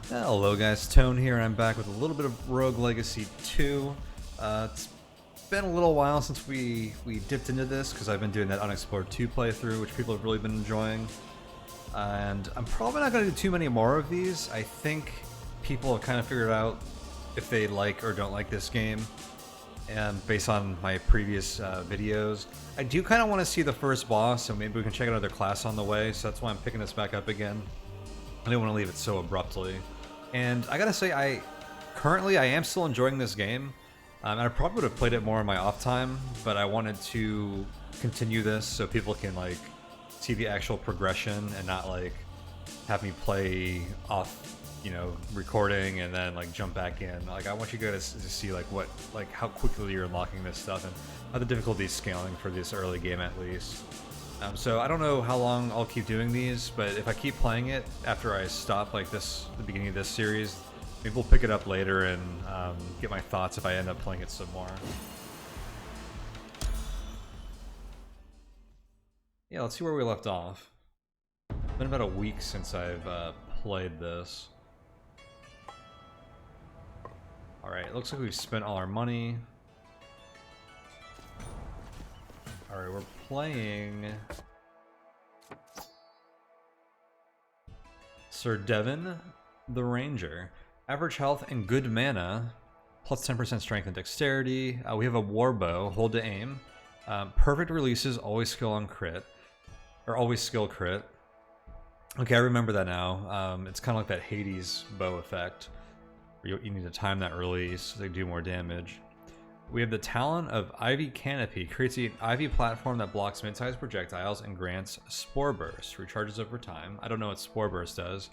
Hello guys, Tone here, and I'm back with a little bit of Rogue Legacy 2. It's been a little while since we dipped into this, because I've been doing that Unexplored 2 playthrough, which people have really been enjoying. And I'm probably not going to do too many more of these. I think people have kind of figured out if they like or don't like this game, and based on my previous videos. I do kind of want to see the first boss, so maybe we can check another class on the way, so that's why I'm picking this back up again. I didn't want to leave it so abruptly. And I gotta say, I am still enjoying this game. And I probably would have played it more in my off time, but I wanted to continue this so people can like see the actual progression and not like have me play off, you know, recording and then like jump back in. Like I want you guys to see like how quickly you're unlocking this stuff and how the difficulty is scaling for this early game at least. So I don't know how long I'll keep doing these, but if I keep playing it after I stop like this, the beginning of this series, maybe we'll pick it up later and get my thoughts if I end up playing it some more. Yeah, let's see where we left off. It's been about a week since I've played this. Alright, it looks like we've spent all our money. Alright, we're playing Sir Devon the Ranger. Average health and good mana, plus 10% strength and dexterity. We have a war bow, hold to aim. Perfect releases, always skill on crit. Or always skill crit. Okay, I remember that now. It's kind of like that Hades bow effect. Where you need to time that release so they do more damage. We have the talent of Ivy Canopy. Creates an ivy platform that blocks mid-sized projectiles and grants Spore Burst. Recharges over time. I don't know what Spore Burst does.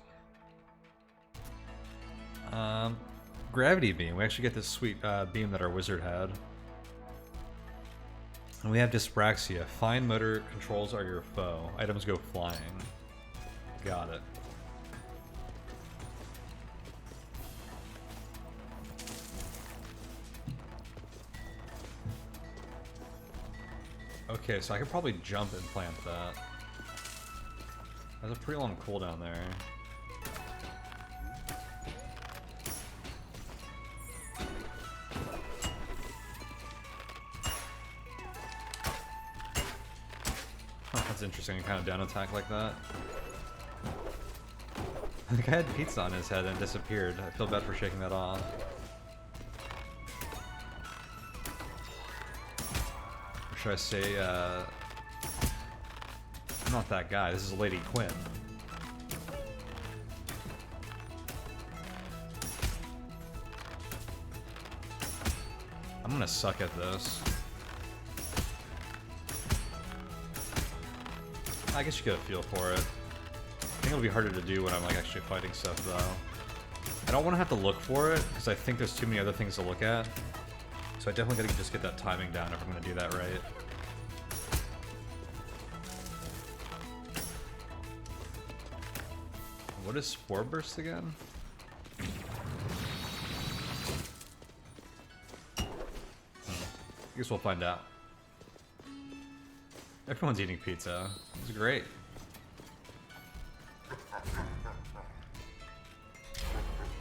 Gravity Beam. We actually get this sweet beam that our wizard had. And we have Dyspraxia. Fine motor controls are your foe. Items go flying. Got it. Okay, so I could probably jump and plant that. That's a pretty long cooldown there. That's interesting, kind of down attack like that. The guy had pizza on his head and disappeared. I feel bad for shaking that off. Should I say, I'm not that guy, this is Lady Quinn. I'm gonna suck at this. I guess you get a feel for it. I think it'll be harder to do when I'm like actually fighting stuff though. I don't want to have to look for it, because I think there's too many other things to look at. So I definitely gotta just get that timing down if I'm gonna do that right. What is Spore Burst again? I guess we'll find out. Everyone's eating pizza. It's great.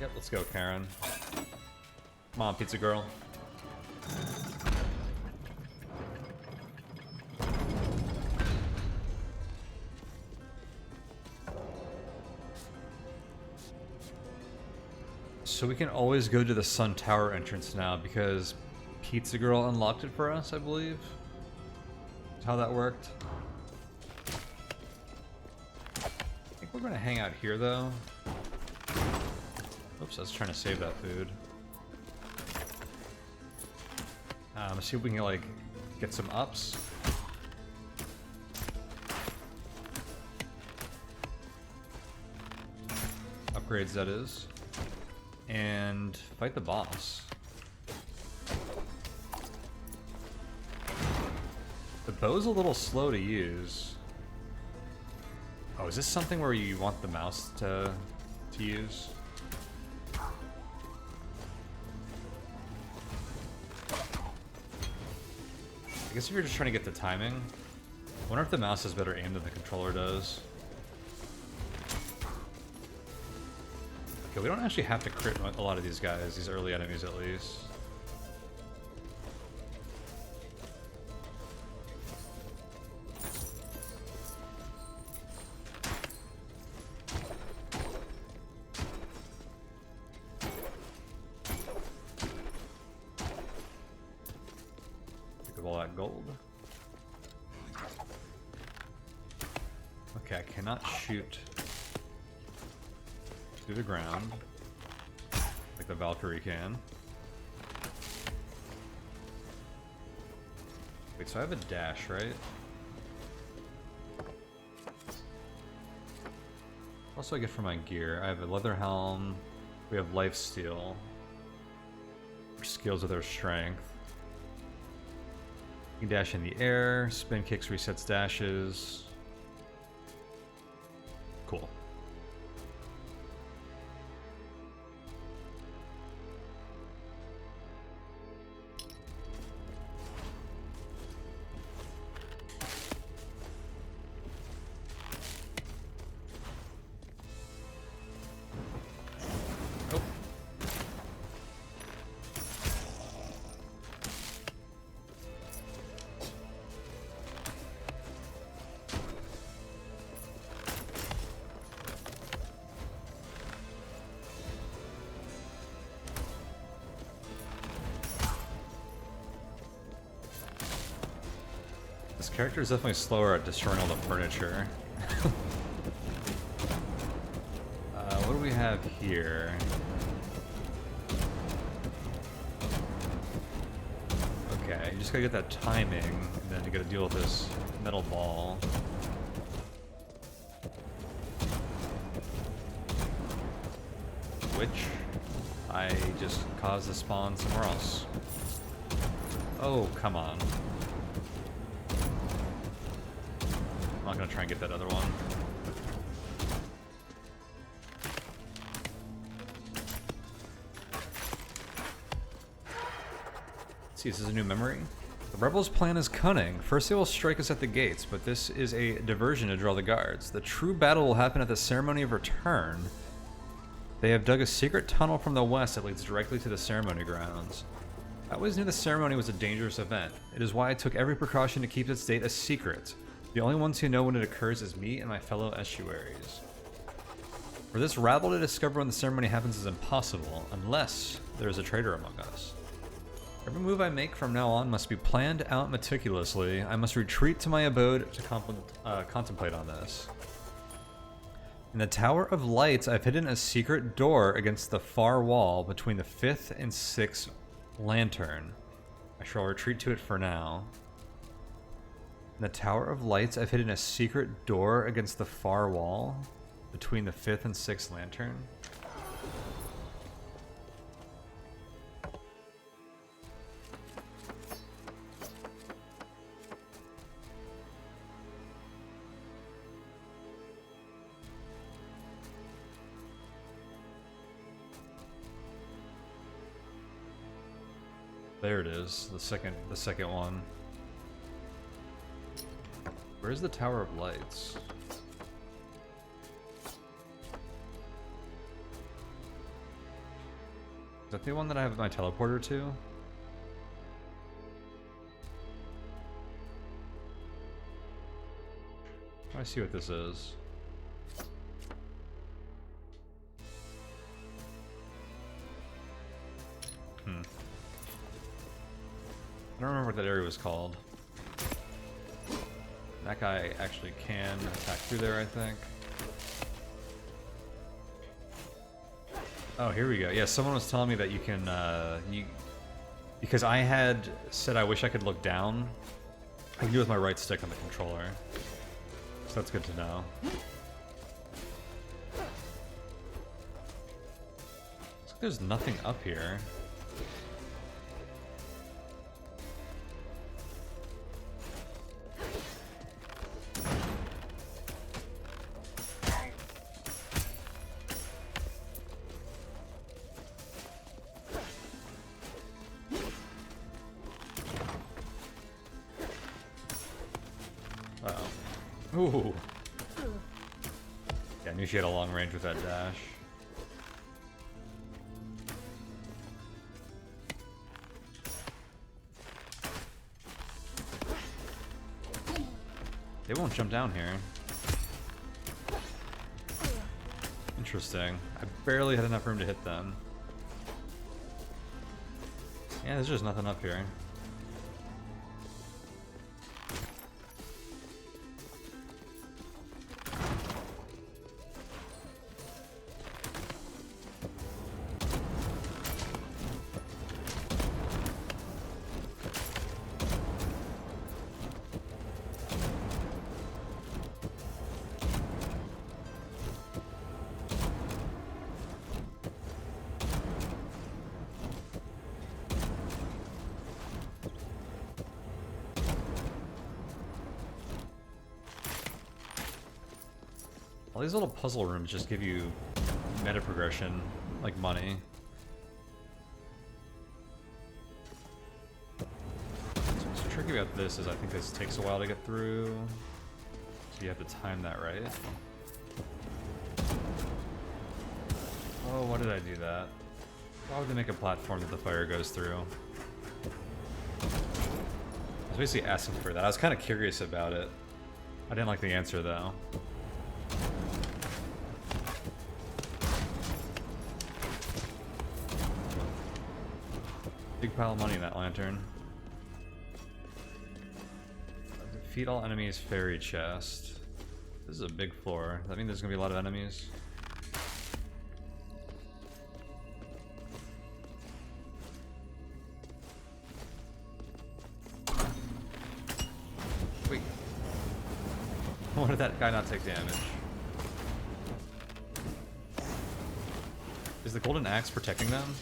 Yep, let's go, Karen. Come on, pizza girl. So we can always go to the Sun Tower entrance now because Pizza Girl unlocked it for us, I believe. That's how that worked. I think we're gonna hang out here though. Oops, I was trying to save that food. See if we can like get some ups. Upgrades, that is. And fight the boss. The bow's a little slow to use. Oh, is this something where you want the mouse to use? I guess if you're just trying to get the timing. I wonder if the mouse has better aim than the controller does. Okay, we don't actually have to crit a lot of these guys, these early enemies at least. Pick up all that gold. Okay, I cannot shoot through the ground like the Valkyrie can. Wait, so I have a dash, right? What else do I get for my gear? I have a leather helm. We have lifesteal, which scales with our strength. You can dash in the air. Spin kicks resets dashes. Cool. This character is definitely slower at destroying all the furniture. What do we have here? Okay, you just gotta get that timing, and then you gotta deal with this metal ball. Which I just caused to spawn somewhere else. Oh, come on. I'm not gonna try and get that other one. Let's see, this is a new memory. The rebels' plan is cunning. First they will strike us at the gates, but this is a diversion to draw the guards. The true battle will happen at the ceremony of return. They have dug a secret tunnel from the west that leads directly to the ceremony grounds. I always knew the ceremony was a dangerous event. It is why I took every precaution to keep its date a secret. The only ones who know when it occurs is me and my fellow estuaries. For this rabble to discover when the ceremony happens is impossible, unless there is a traitor among us. Every move I make from now on must be planned out meticulously. I must retreat to my abode to contemplate on this. In the Tower of Lights, I've hidden a secret door against the far wall between the 5th and 6th lantern. I shall retreat to it for now. In the Tower of Lights, I've hidden a secret door against the far wall between the 5th and 6th lantern. There it is, the second one. Where's the Tower of Lights? Is that the one that I have my teleporter to? I see what this is. I don't remember what that area was called. That guy actually can attack through there, I think. Oh, here we go. Yeah, someone was telling me that you can, because I had said I wish I could look down. I can do it with my right stick on the controller. So that's good to know. Looks like there's nothing up here. Ooh. Yeah, I knew she had a long range with that dash. They won't jump down here. Interesting. I barely had enough room to hit them. Yeah, there's just nothing up here. All these little puzzle rooms just give you meta progression, like money. What's tricky about this is I think this takes a while to get through, so you have to time that right. Oh, why did I do that? Why would they make a platform that the fire goes through? I was basically asking for that. I was kind of curious about it. I didn't like the answer though. Big pile of money in that lantern. Defeat all enemies, fairy chest. This is a big floor. Does that mean there's gonna be a lot of enemies? Wait. Why did that guy not take damage? Is the golden axe protecting them?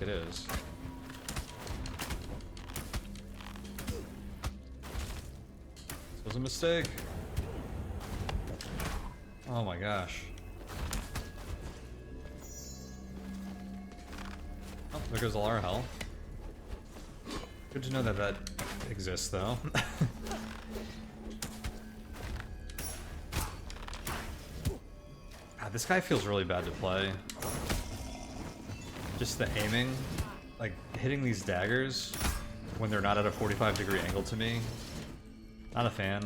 It is. This was a mistake. Oh my gosh. Oh, there goes all our health. Good to know that that exists, though. God, this guy feels really bad to play. Just the aiming, like hitting these daggers when they're not at a 45-degree angle to me. Not a fan.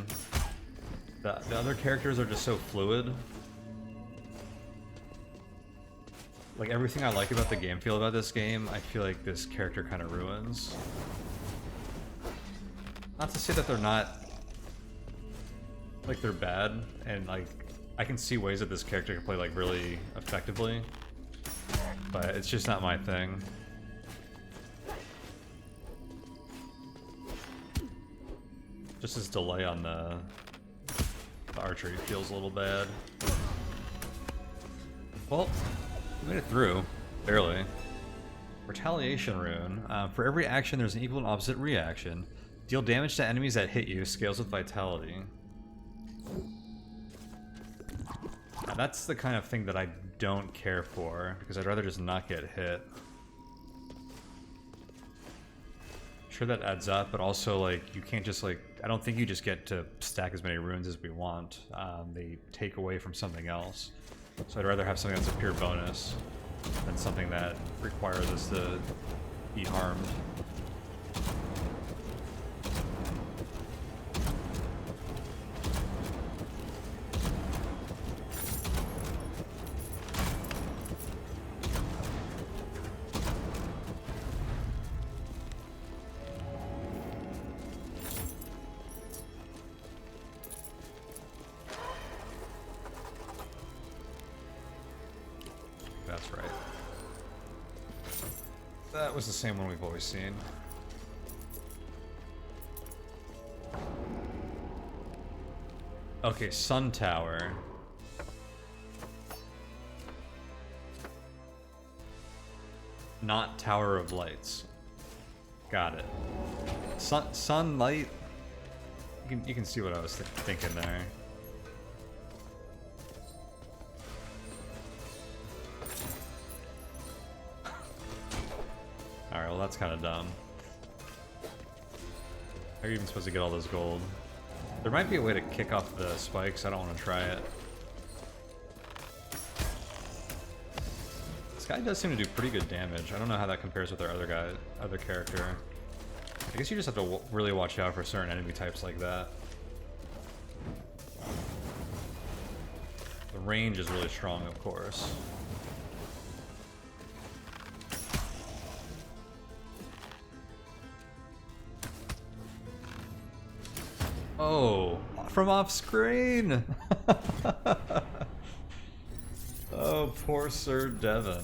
The other characters are just so fluid. Like everything I like about the game feel about this game, I feel like this character kind of ruins. Not to say that they're not, like they're bad, and like I can see ways that this character can play like really effectively. But it's just not my thing. Just this delay on the archery feels a little bad. Well, we made it through. Barely. Retaliation rune. For every action, there's an equal and opposite reaction. Deal damage to enemies that hit you. Scales with vitality. Now, that's the kind of thing that I don't care for, because I'd rather just not get hit. Sure, that adds up, but also, like, you can't just, like, I don't think you just get to stack as many runes as we want. They take away from something else. So I'd rather have something that's a pure bonus than something that requires us to be harmed. That's right. That was the same one we've always seen. Okay, Sun Tower. Not Tower of Lights. Got it. Sunlight. You can see what I was thinking there. Alright, well that's kind of dumb. How are you even supposed to get all this gold? There might be a way to kick off the spikes, I don't want to try it. This guy does seem to do pretty good damage. I don't know how that compares with our other character. I guess you just have to really watch out for certain enemy types like that. The range is really strong, of course. Oh, from off screen. Oh, poor Sir Devon.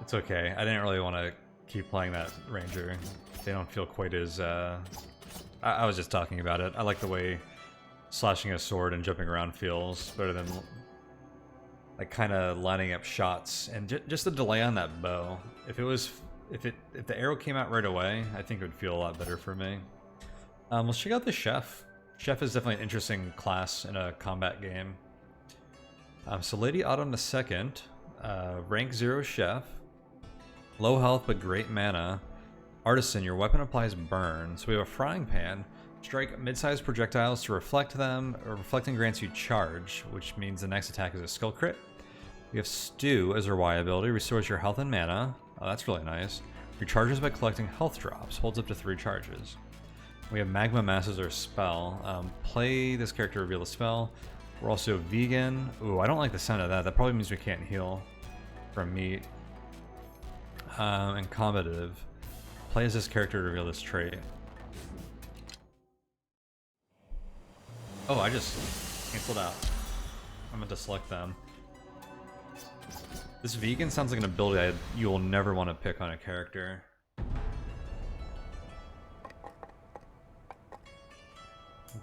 It's okay. I didn't really want to keep playing that ranger. They don't feel quite as... I was just talking about it. I like the way slashing a sword and jumping around feels better than like kind of lining up shots, and just the delay on that bow. If the arrow came out right away, I think it would feel a lot better for me. Let's check out the chef. Chef is definitely an interesting class in a combat game. So Lady Autumn II, rank 0 chef, low health but great mana. Artisan, your weapon applies burn. So we have a frying pan. Strike mid-sized projectiles to reflect them. Reflecting grants you charge, which means the next attack is a skill crit. We have Stew as our Y ability. Restores your health and mana. Oh, that's really nice. Recharges by collecting health drops. Holds up to 3 charges. We have Magma Mass as our spell. Play this character, reveal the spell. We're also vegan. Ooh, I don't like the sound of that. That probably means we can't heal from meat. And combative. Play as this character to reveal this trait. Oh, I just canceled out. I'm going to select them. This vegan sounds like an ability you will never want to pick on a character.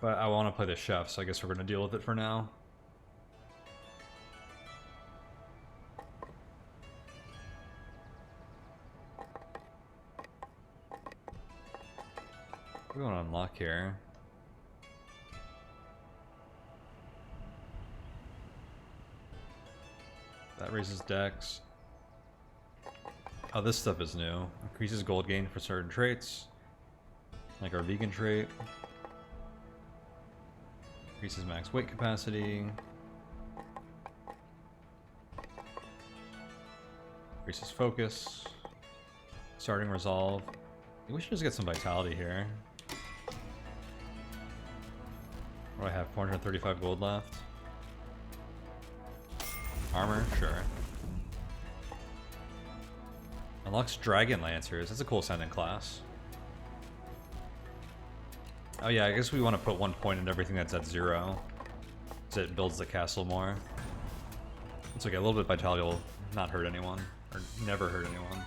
But I want to play the chef, so I guess we're going to deal with it for now. We want to unlock here. That raises dex. Oh, this stuff is new. Increases gold gain for certain traits, like our vegan trait. Increases max weight capacity. Increases focus. Starting resolve. I think we should just get some vitality here. What do I have? 435 gold left. Armor? Sure. Unlocks Dragon Lancers. That's a cool sounding class. Oh yeah, I guess we want to put 1 point in everything that's at 0. So it builds the castle more. It's okay, a little bit of vitality will not hurt anyone. Or never hurt anyone.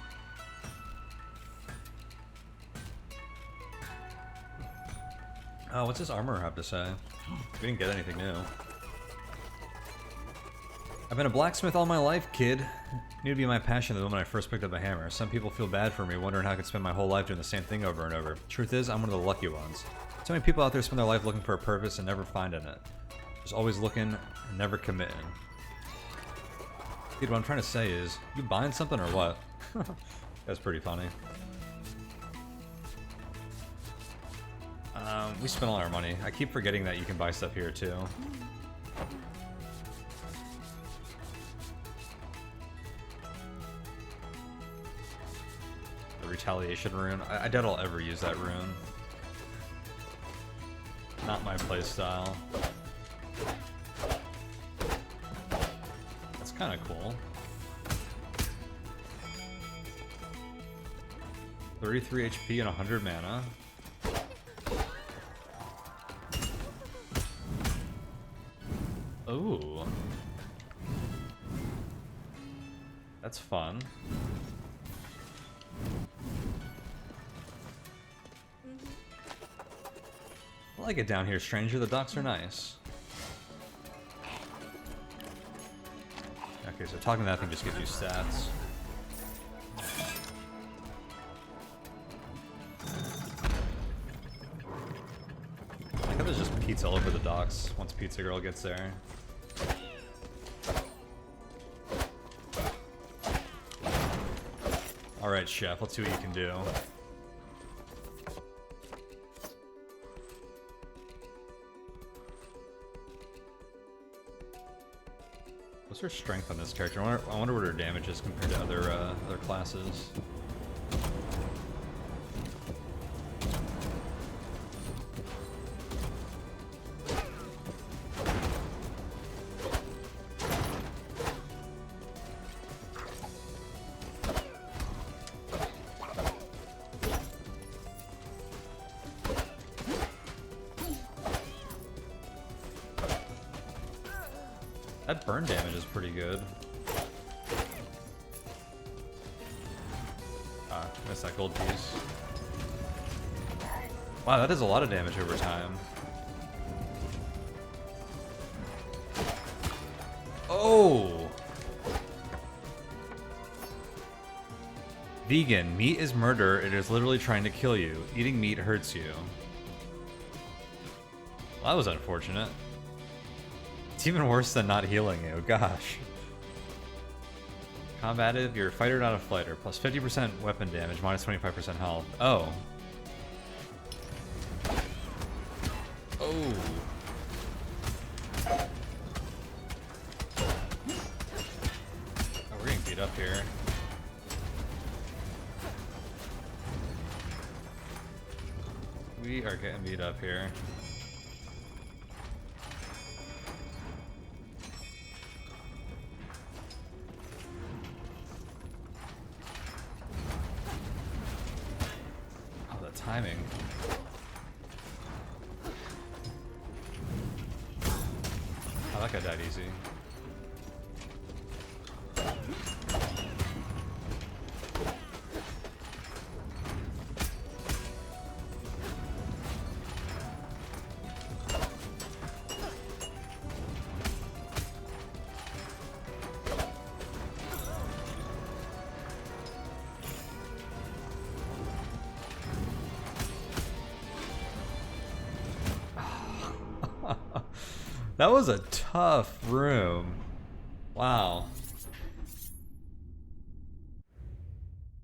Oh, what's this armor have to say? We didn't get anything new. I've been a blacksmith all my life, kid. Knew to be my passion the moment I first picked up a hammer. Some people feel bad for me, wondering how I could spend my whole life doing the same thing over and over. Truth is, I'm one of the lucky ones. So many people out there spend their life looking for a purpose and never finding it. Just always looking and never committing. Dude, what I'm trying to say is, you buying something or what? That's pretty funny. We spent all our money. I keep forgetting that you can buy stuff here too. The retaliation rune. I doubt I'll ever use that rune. Not my playstyle. That's kind of cool. 33 HP and 100 mana. Ooh. That's fun. I like it down here, stranger. The docks are nice. Okay, so talking to that thing just gives you stats. I think there's just pizza all over the docks once Pizza Girl gets there. Alright, chef, let's see what you can do. What's her strength on this character? I wonder what her damage is compared to other classes. That burn damage is pretty good. Ah, missed that gold piece. Wow, that does a lot of damage over time. Oh! Vegan, meat is murder. It is literally trying to kill you. Eating meat hurts you. Well, that was unfortunate. It's even worse than not healing you, gosh. Combative, you're a fighter, not a fighter. Plus 50% weapon damage, minus 25% health. Oh. Oh. Oh, we're getting beat up here. We are getting beat up here. Timing. Oh, that guy died easy. That was a tough room. Wow.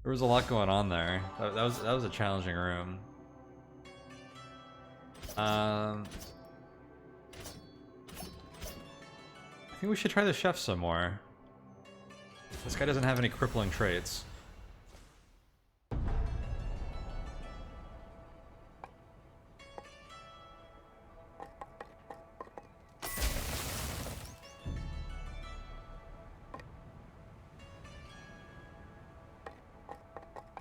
There was a lot going on there. That was a challenging room. I think we should try the chef some more. This guy doesn't have any crippling traits.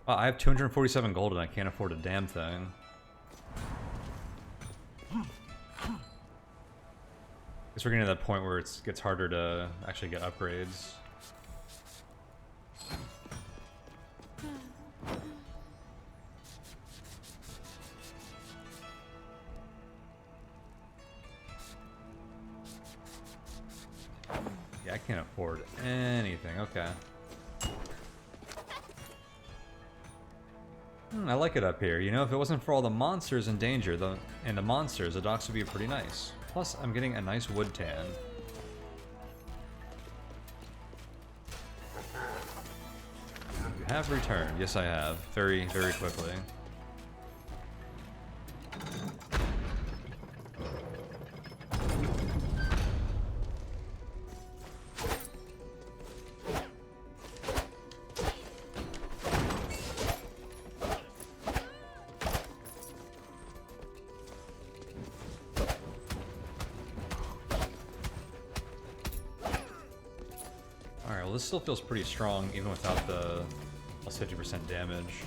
I have 247 gold and I can't afford a damn thing. Guess we're getting to that point where it gets harder to actually get upgrades. Yeah, I can't afford anything. Okay. I like it up here. You know, if it wasn't for all the monsters in danger, the monsters, the docks would be pretty nice. Plus, I'm getting a nice wood tan. You have returned. Yes, I have. Very, very quickly. This still feels pretty strong, even without the plus 50% damage.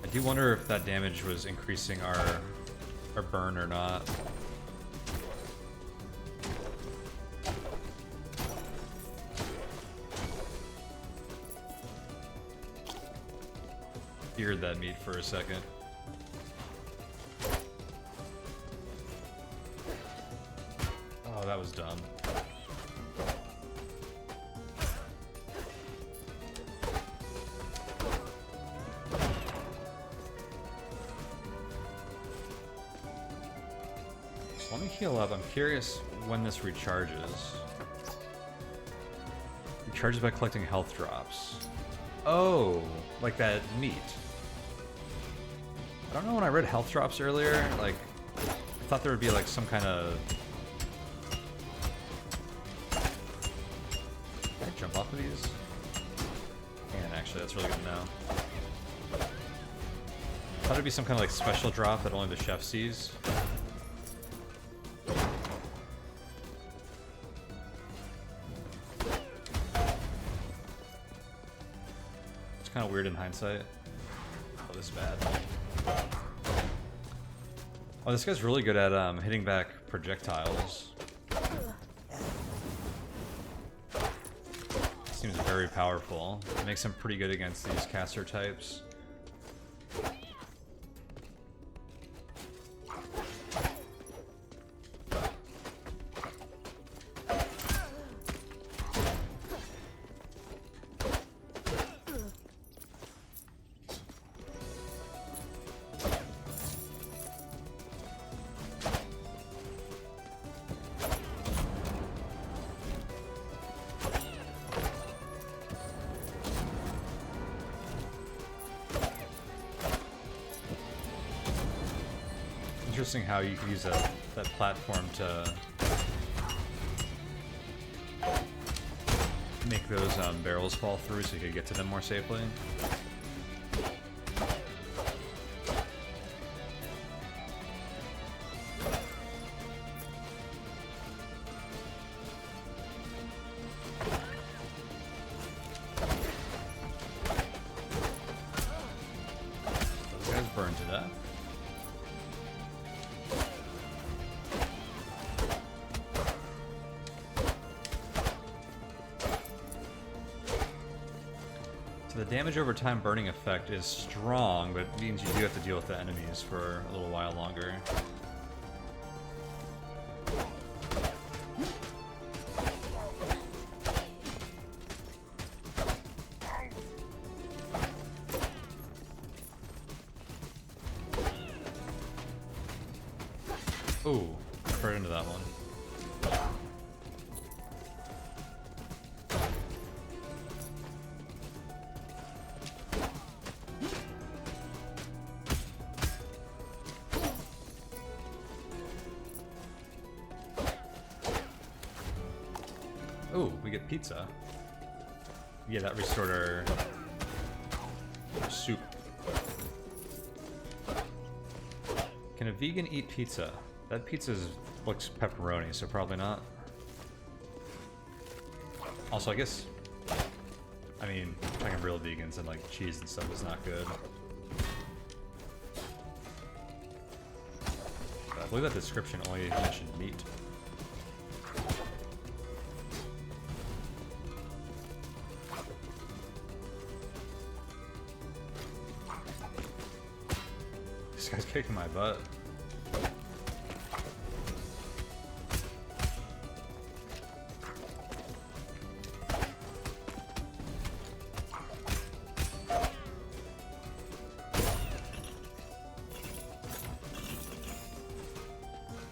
I do wonder if that damage was increasing our burn or not. Feared that meat for a second. Oh, that was dumb. Let me heal up. I'm curious when this recharges. Recharges by collecting health drops. Oh, like that meat. I don't know, when I read health drops earlier, like, I thought there would be like some kind of jump off of these? And actually, that's really good to know. Thought it'd be some kind of like special drop that only the chef sees. It's kind of weird in hindsight. Oh, this is bad. Oh, this guy's really good at hitting back projectiles. Seems very powerful. It makes him pretty good against these caster types. Interesting how you could use that platform to make those barrels fall through so you could get to them more safely. Those guys burned to death. The damage over time burning effect is strong, but it means you do have to deal with the enemies for a little while longer. Ooh, right into that one. Ooh, we get pizza. Yeah, that restored our soup. Can a vegan eat pizza? That pizza looks pepperoni, so probably not. Also, I guess, I mean, talking real vegans and like cheese and stuff is not good. But I believe that description only mentioned meat. This guy's kicking my butt.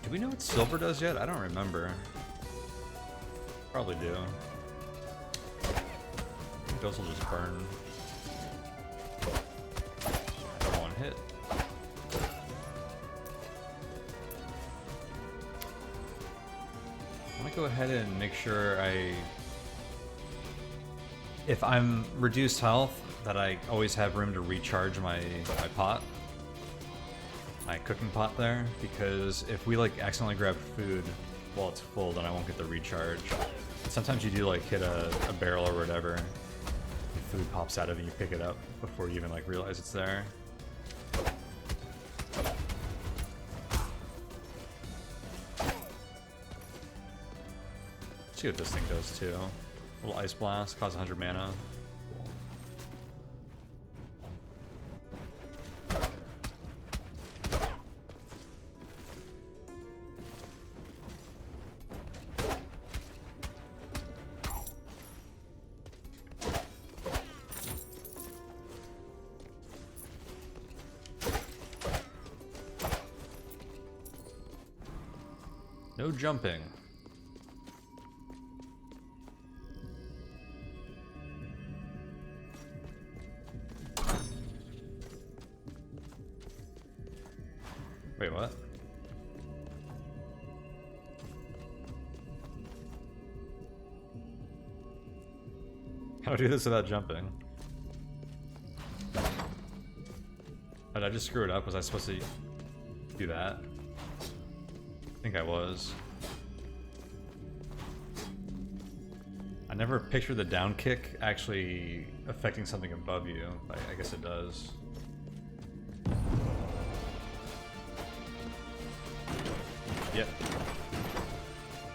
Do we know what silver does yet? I don't remember. Probably do. I think those will just burn. One hit. I'm gonna go ahead and make sure if I'm reduced health, that I always have room to recharge my pot. My cooking pot there, because if we like accidentally grab food while it's full, then I won't get the recharge. Sometimes you do like hit a barrel or whatever, food pops out of it and you pick it up before you even like realize it's there. See what this thing does too. A little ice blast, costs 100 mana. No jumping. Wait, what? How do I do this without jumping? Oh, did I just screw it up? Was I supposed to do that? I think I was. I never pictured the down kick actually affecting something above you. I guess it does. Yep.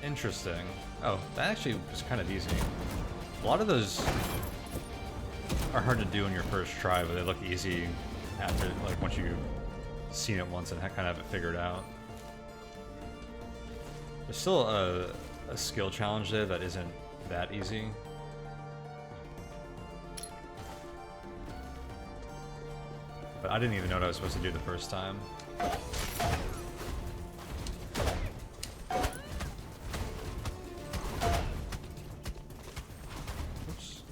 Interesting. Oh, that actually was kind of easy. A lot of those are hard to do in your first try, but they look easy after, like, once you've seen it once and kind of have it figured out. There's still a skill challenge there that isn't that easy. But I didn't even know what I was supposed to do the first time. Oops.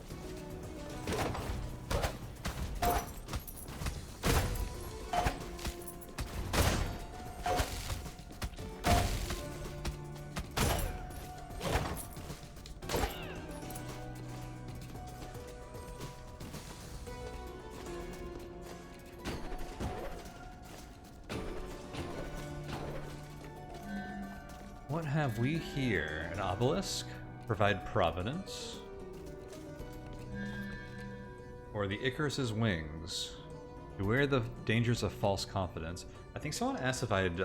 What have we here? An obelisk? Provide providence? Or the Icarus's wings? Beware the dangers of false confidence. I think someone asked if I'd,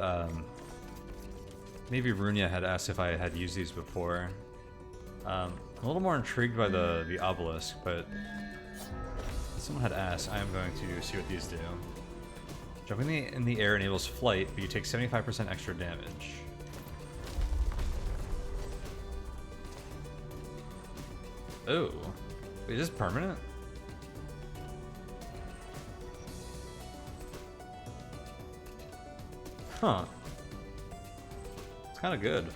maybe Runia had asked if I had used these before. I'm a little more intrigued by the obelisk, but someone had asked. I am going to see what these do. Jumping in the air enables flight, but you take 75% extra damage. Oh, wait, is this permanent? Huh. It's kind of good.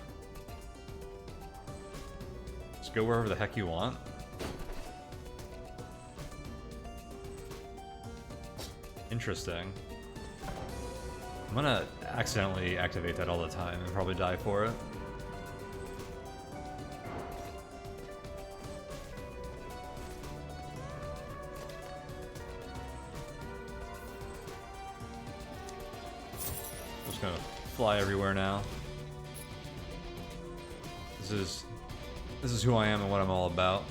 Just go wherever the heck you want. Interesting. I'm gonna accidentally activate that all the time and probably die for it. Just gonna fly everywhere now. This is who I am and what I'm all about.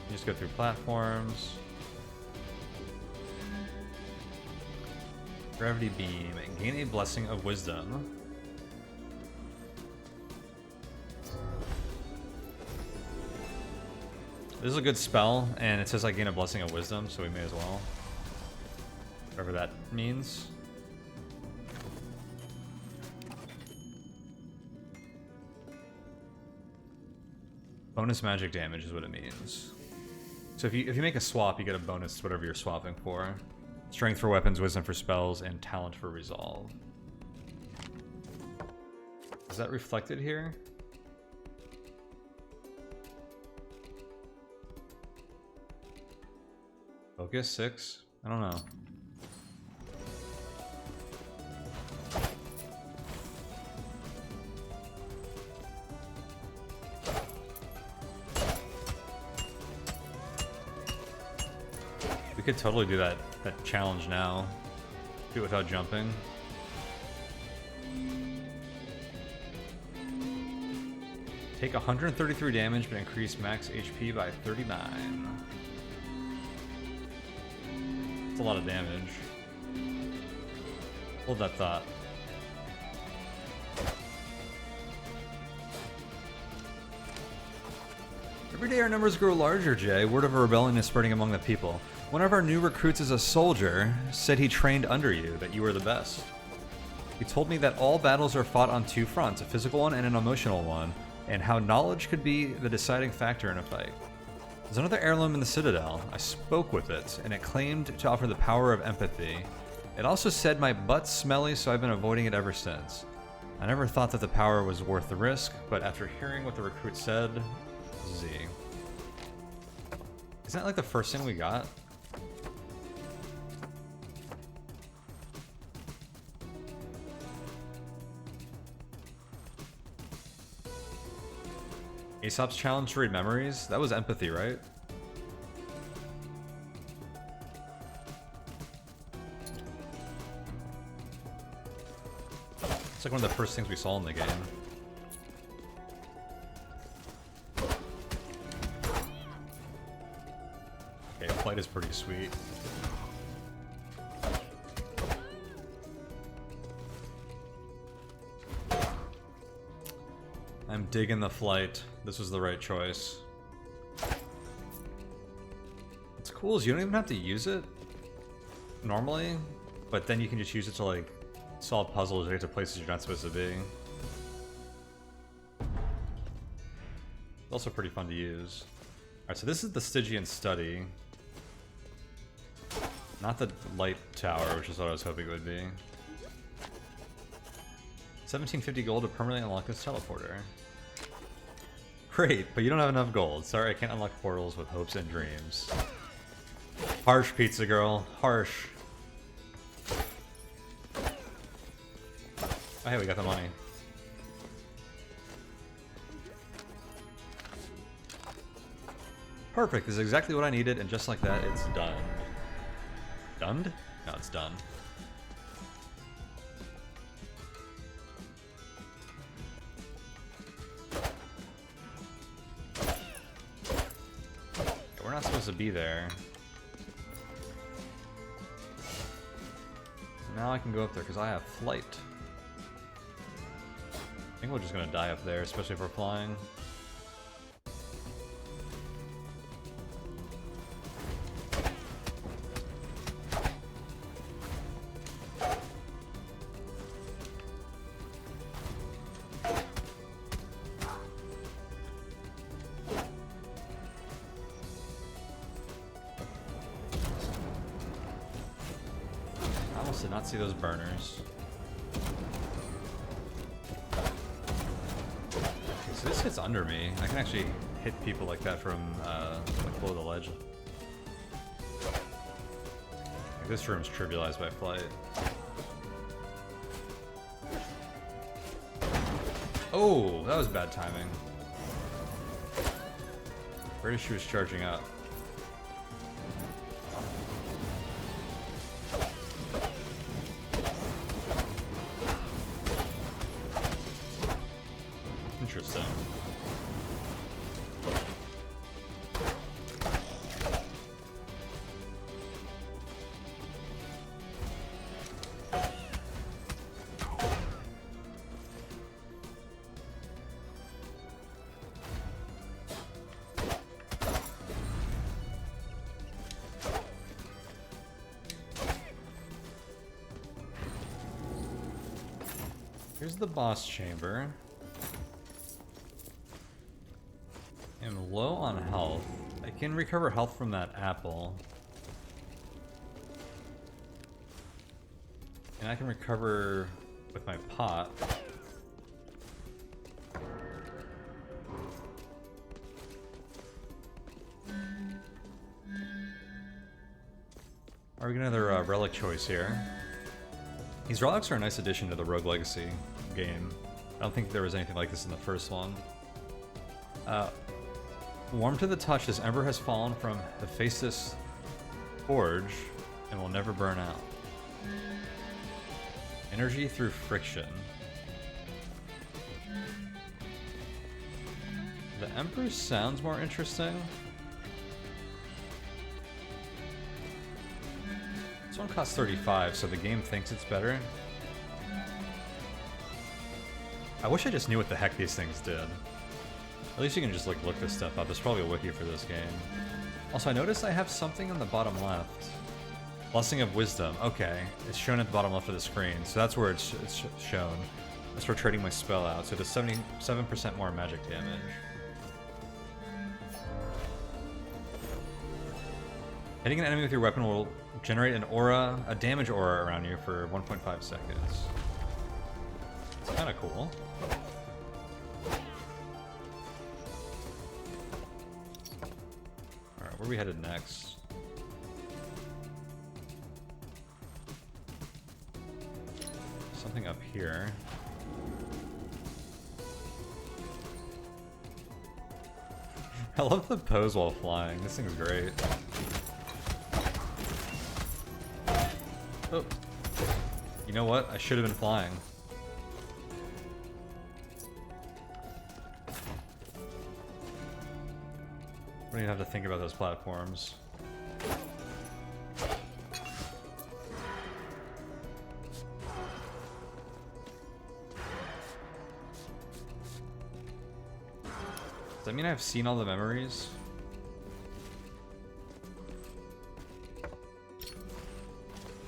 You just go through platforms. Gravity beam and gain a blessing of wisdom. This is a good spell, and it says I gain a blessing of wisdom, so we may as well. Whatever that means. Bonus magic damage is what it means. So if you make a swap, you get a bonus to whatever you're swapping for. Strength for weapons, wisdom for spells, and talent for resolve. Is that reflected here? Focus 6? I don't know. We could totally do that challenge now. Do it without jumping. Take 133 damage, but increase max HP by 39. That's a lot of damage. Hold that thought. Every day our numbers grow larger, Jay. Word of a rebellion is spreading among the people. One of our new recruits is a soldier, said he trained under you, that you were the best. He told me that all battles are fought on two fronts, a physical one and an emotional one, and how knowledge could be the deciding factor in a fight. There's another heirloom in the Citadel. I spoke with it, and it claimed to offer the power of empathy. It also said my butt's smelly, so I've been avoiding it ever since. I never thought that the power was worth the risk, but after hearing what the recruit said, Z. Isn't that like the first thing we got? Aesop's challenge to read memories? That was empathy, right? It's like one of the first things we saw in the game. Okay, flight is pretty sweet. I'm digging the flight. This was the right choice. What's cool is you don't even have to use it normally, but then you can just use it to like solve puzzles or get to places you're not supposed to be. It's also pretty fun to use. Alright, so this is the Stygian study. Not the light tower, which is what I was hoping it would be. 1750 gold to permanently unlock this teleporter. Great, but you don't have enough gold. Sorry, I can't unlock portals with hopes and dreams. Harsh, pizza girl. Harsh. Oh, hey, we got the money. Perfect, this is exactly what I needed, and just like that, it's done. Done? No, it's done. We're not supposed to be there. Now I can go up there because I have flight. I think we're just gonna die up there, especially if we're flying. Did not see those burners. Okay, so this hits under me. I can actually hit people like that from like below the ledge. Like this room's trivialized by flight. Oh, that was bad timing. Pretty sure she was charging up. Interesting. Here's the boss chamber. I'm low on health. I can recover health from that apple. And I can recover with my pot. Are we getting another relic choice here? These relics are a nice addition to the Rogue Legacy game. I don't think there was anything like this in the first one. Warm to the touch, this ember has fallen from the Faceless Forge and will never burn out. Energy through friction. The Emperor sounds more interesting. This one costs 35, so the game thinks it's better. I wish I just knew what the heck these things did. At least you can just like look this stuff up. There's probably a wiki for this game. Also, I noticed I have something on the bottom left. Blessing of Wisdom. Okay, it's shown at the bottom left of the screen, so that's where it's shown. That's for trading my spell out, so it does 77% more magic damage. Hitting an enemy with your weapon will generate an aura, a damage aura around you for 1.5 seconds. It's kind of cool. Alright, where are we headed next? Something up here. I love the pose while flying. This thing's great. Oh. You know what? I should have been flying. I don't even have to think about those platforms. Does that mean I've seen all the memories?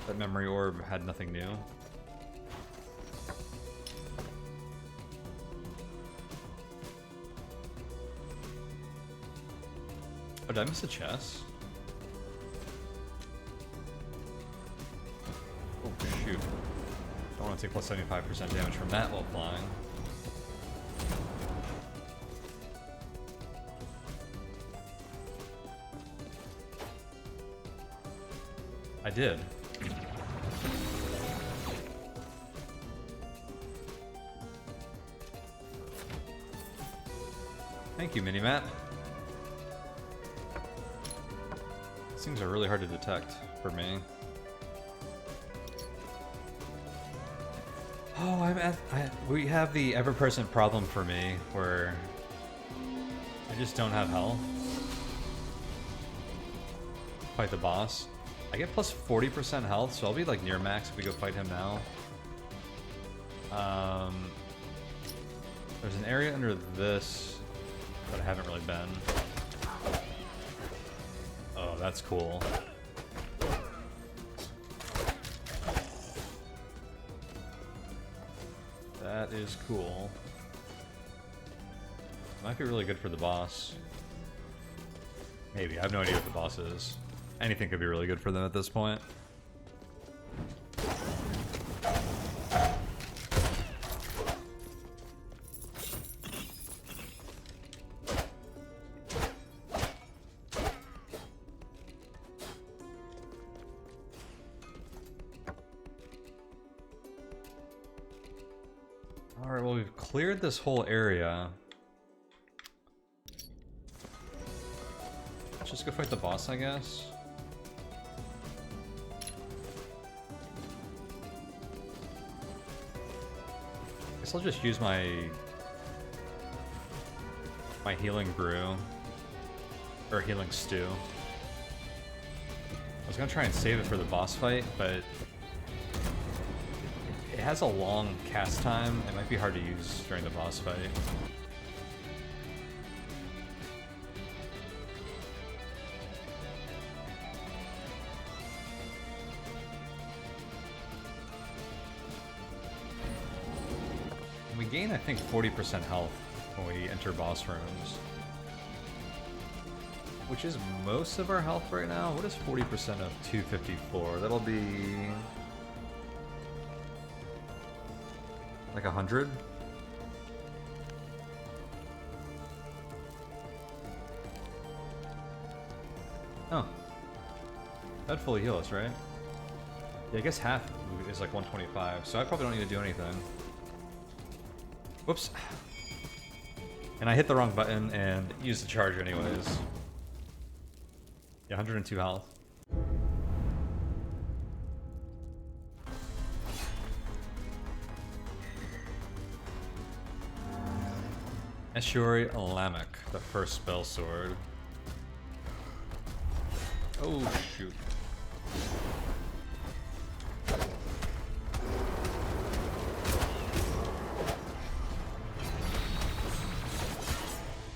That memory orb had nothing new. Oh, did I miss a chest? Oh, shoot. I want to take plus 75% damage from that while flying. I did. Thank you, Minimat. These things are really hard to detect for me. Oh, we have the ever-present problem for me where I just don't have health. Fight the boss. I get plus 40% health, so I'll be like near max if we go fight him now. There's an area under this that I haven't really been. Oh, that's cool. That is cool. Might be really good for the boss. Maybe. I have no idea what the boss is. Anything could be really good for them at this point. Alright, well, we've cleared this whole area. Let's just go fight the boss, I guess. Guess I'll just use my healing brew or healing stew. I was gonna try and save it for the boss fight, but it has a long cast time. It might be hard to use during the boss fight. We gain, I think, 40% health when we enter boss rooms. Which is most of our health right now. What is 40% of 254? That'll be like 100? Oh. That'd fully heal us, right? Yeah, I guess half is like 125, so I probably don't need to do anything. Whoops. And I hit the wrong button and used the charger anyways. Yeah, 102 health. Eshuri Lamek, the first spell sword. Oh shoot.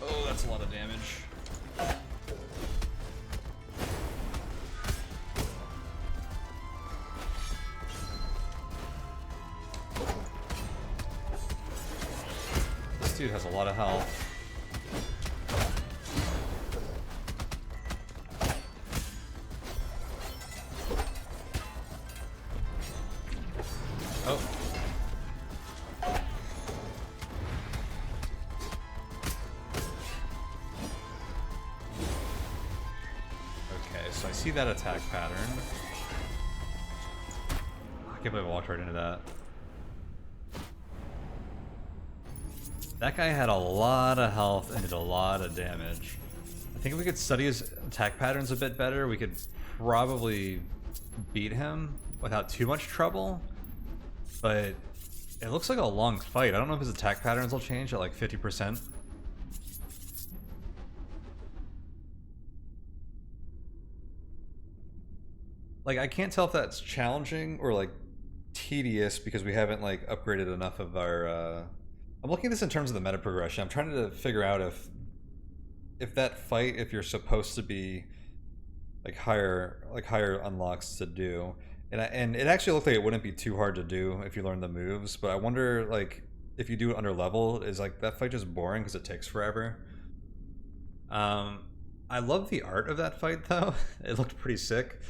Oh, that's a lot of damage. This dude has a lot of health. Oh. Okay, so I see that attack pattern. I can't believe I walked right into that. That guy had a lot of health and did a lot of damage. I think if we could study his attack patterns a bit better, we could probably beat him without too much trouble. But it looks like a long fight. I don't know if his attack patterns will change at like 50%. Like, I can't tell if that's challenging or like tedious because we haven't like upgraded enough of our I'm looking at this in terms of the meta progression. I'm trying to figure out if that fight, if you're supposed to be like higher unlocks to do. And it actually looked like it wouldn't be too hard to do if you learn the moves, but I wonder like if you do it under level, is like that fight just boring because it takes forever? I love the art of that fight though. It looked pretty sick.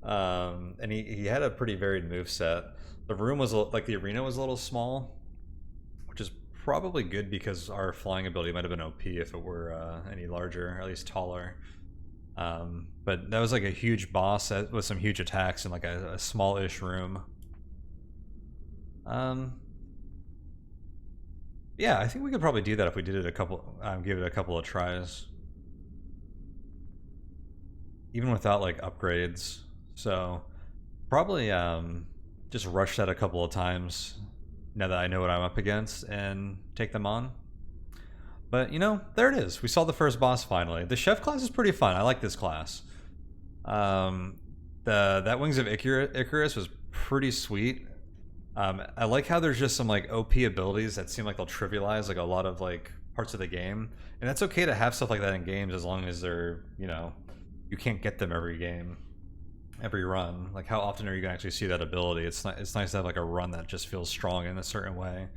And he had a pretty varied move set. The room was like the arena was a little small, which is probably good because our flying ability might have been OP if it were any larger, or at least taller. But that was like a huge boss with some huge attacks in like a small-ish room. Yeah, I think we could probably do that if we did it give it a couple of tries, even without like upgrades. So probably just rush that a couple of times now that I know what I'm up against and take them on. But you know, there it is. We saw the first boss finally. The chef class is pretty fun. I like this class. That Wings of Icarus was pretty sweet. I like how there's just some like OP abilities that seem like they'll trivialize like a lot of like parts of the game, and that's okay to have stuff like that in games as long as they're, you know, you can't get them every game, every run. Like how often are you gonna actually see that ability? It's nice to have like a run that just feels strong in a certain way.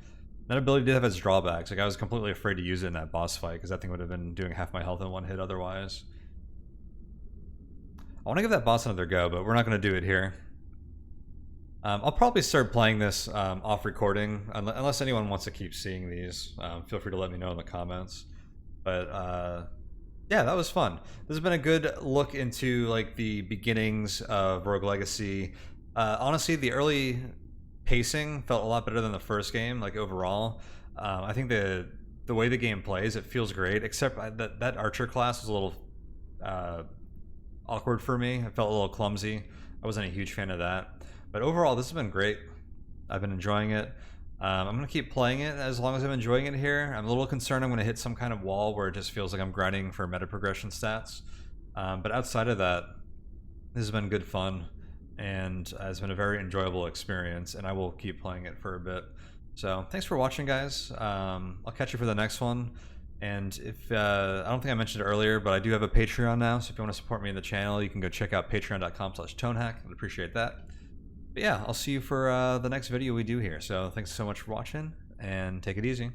That ability did have its drawbacks. Like I was completely afraid to use it in that boss fight because that thing would have been doing half my health in one hit otherwise. I want to give that boss another go, but we're not going to do it here. I'll probably start playing this off recording, unless anyone wants to keep seeing these. Feel free to let me know in the comments. But yeah, that was fun. This has been a good look into like the beginnings of Rogue Legacy. Honestly, the early pacing felt a lot better than the first game. Like overall, I think the way the game plays, it feels great. Except that Archer class was a little awkward for me. It felt a little clumsy. I wasn't a huge fan of that. But overall, this has been great. I've been enjoying it. I'm going to keep playing it as long as I'm enjoying it here. I'm a little concerned I'm going to hit some kind of wall where it just feels like I'm grinding for meta progression stats. But outside of that, this has been good fun. And it's been a very enjoyable experience. And I will keep playing it for a bit. So thanks for watching, guys. I'll catch you for the next one. And if I don't think I mentioned it earlier, but I do have a Patreon now. So if you want to support me in the channel, you can go check out patreon.com/Tonehack. I'd appreciate that. But yeah, I'll see you for the next video we do here. So thanks so much for watching, and take it easy.